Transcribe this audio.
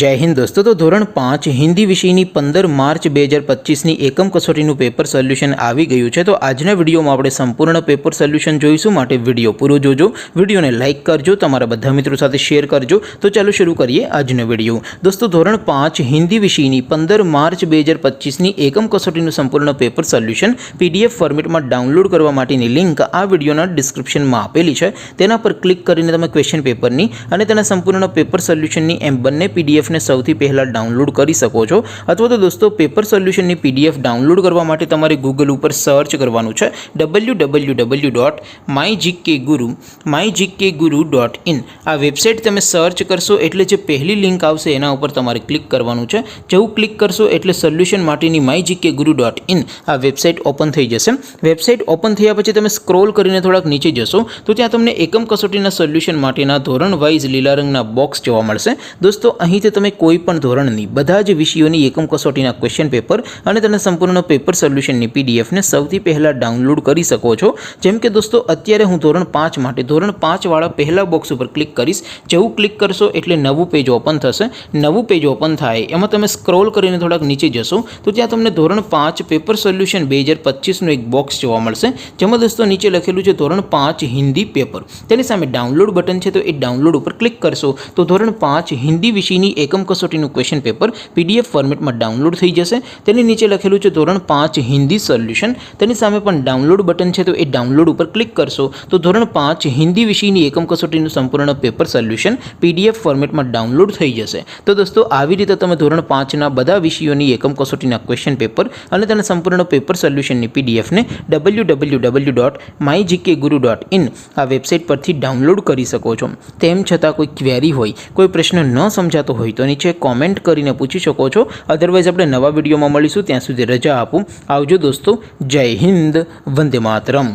जय हिंद दोस्तों। तो धोरण 5 हिंदी विषयनी 15 मार्च 2025 एकम कसोटीનું પેપર સોલ્યુશન આવી ગયું છે। તો આજના વિડીયોમાં આપણે સંપૂર્ણ પેપર સોલ્યુશન જોઈશું, માટે વિડીયો પૂરો જોજો, વિડીયોને લાઇક કરજો, તમારા બધા મિત્રો સાથે શેર કરજો। તો ચાલો શરૂ કરીએ આજનો વિડીયો। દોસ્તો ધોરણ 5 હિન્દી વિષયની 15 માર્ચ 2025 એકમ કસોટીનું સંપૂર્ણ પેપર સોલ્યુશન પીડીએફ ફોર્મેટમાં ડાઉનલોડ કરવા માટેની લિંક આ વિડીયોના ડિસ્ક્રિપ્શનમાં આપેલી છે। તેના પર ક્લિક કરીને તમે ક્વેશ્ચન પેપરની અને તેના સંપૂર્ણ પેપર સોલ્યુશનની એમ બંને પીડીએફ ने સૌથી પહેલા ડાઉનલોડ કરી શકો છો। અથવા તો દોસ્તો પેપર સોલ્યુશનની પીડીએફ ડાઉનલોડ કરવા માટે તમારે ગૂગલ ઉપર સર્ચ કરવાનું છે www.mygkguru.in। આ વેબસાઇટ તમે સર્ચ કરશો એટલે જે પહેલી લિંક આવશે એના ઉપર તમારે ક્લિક કરવાનું છે। જેવું ક્લિક કરશો એટલે સોલ્યુશન માટેની mygkguru.in આ વેબસાઇટ ઓપન થઈ જશે। વેબસાઇટ ઓપન થયા પછી તમે સ્ક્રોલ કરીને થોડાક નીચે જશો તો ત્યાં તમને એકમ કસોટીના સોલ્યુશન માટેના ધોરણ વાઇઝ લીલા રંગના બોક્સ જોવા મળશે। દોસ્તો અહીં તમે કોઈપણ ધોરણની બધા જ વિષયોની એકમ કસોટીના ક્વેશ્ચન પેપર અને તેના સંપૂર્ણ પેપર સોલ્યુશનની પીડીએફને સૌથી પહેલાં ડાઉનલોડ કરી શકો છો। જેમ કે દોસ્તો અત્યારે હું ધોરણ 5 માટે ધોરણ 5 વાળા પહેલા બોક્સ ઉપર ક્લિક કરીશ। જેવું ક્લિક કરશો એટલે નવું પેજ ઓપન થશે। નવું પેજ ઓપન થાય એમાં તમે સ્ક્રોલ કરીને થોડાક નીચે જશો તો ત્યાં તમને ધોરણ 5 પેપર સોલ્યુશન 2025નું એક બોક્સ જોવા મળશે, જેમાં દોસ્તો નીચે લખેલું છે ધોરણ 5 હિન્દી પેપર। તેની સામે ડાઉનલોડ બટન છે, તો એ ડાઉનલોડ ઉપર ક્લિક કરશો તો ધોરણ 5 હિન્દી વિષયની એકમ કસોટીનું ક્વેશ્ચન પેપર પીડીએફ ફોર્મેટમાં ડાઉનલોડ થઈ જશે। તેની નીચે લખેલું છે ધોરણ 5 હિન્દી સોલ્યુશન। તેની સામે પણ ડાઉનલોડ બટન છે, તો એ ડાઉનલોડ ઉપર ક્લિક કરશો તો ધોરણ 5 હિન્દી વિષયની એકમ કસોટીનું સંપૂર્ણ પેપર સોલ્યુશન પીડીએફ ફોર્મેટમાં ડાઉનલોડ થઈ જશે। તો દોસ્તો આવી રીતે તમે ધોરણ 5ના બધા વિષયોની એકમ કસોટીના ક્વેશ્ચન પેપર અને તેના સંપૂર્ણ પેપર સોલ્યુશનની પીડીએફને www.mygkguru.in આ વેબસાઇટ પરથી ડાઉનલોડ કરી શકો છો। તેમ છતાં કોઈ ક્વેરી હોય, કોઈ પ્રશ્ન ન સમજાતો હોય તો નીચે કોમેન્ટ કરીને પૂછી શકો છો। અધરવાઇઝ આપણે નવા વિડીયોમાં મળીશું, ત્યાં સુધી રજા આપું। આવજો દોસ્તો, જય હિન્દ, વંદે માતરમ।